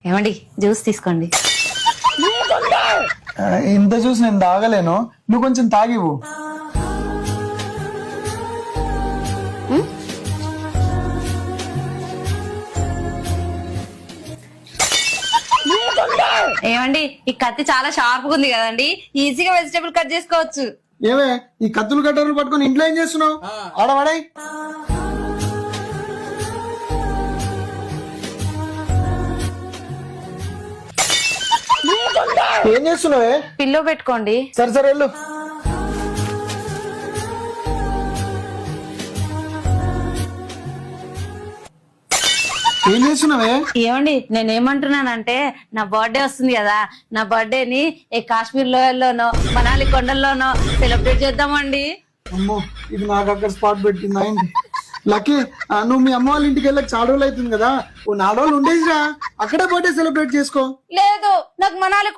ఏమండి జ్యూస్ తీసుకోండి. ఇంత జ్యూస్ నేను తాగలేను, నువ్వు కొంచెం తాగివు. ఏమండి ఈ కత్తి చాలా షార్ప్ గా ఉంది కదండి, ఈజీగా వెజిటేబుల్ కట్ చేసుకోవచ్చు. ఏమే ఈ కత్తులు కట్టర్లు పట్టుకొని ఇంట్లో ఏం చేస్తున్నావు? ఆడవాడాయి ఏం చేస్తున్నావే? పిల్లో పెట్టుకోండి. సరే సరే వెళ్ళు. ఏం చేస్తున్నావే? ఏమండి నేనేమంటున్నానంటే నా బర్త్డే వస్తుంది కదా, నా బర్త్డేని ఏ కాశ్మీర్ లోయల్లోనో మనాలి కొండల్లోనో సెలబ్రేట్ చేద్దామండి. అమ్మో ఇది నాకు అక్కడ స్పాట్ పెట్టింది అయింది. లక్కీ నువ్వు మీ అమ్మ వాళ్ళ ఇంటికి వెళ్ళక చాలా రోజులు అవుతుంది కదా, ఓ 4 రోజులు ఉండేసిరా, అక్కడే బర్త్డే సెలబ్రేట్ చేసుకో. లేదు నాకు మనాలి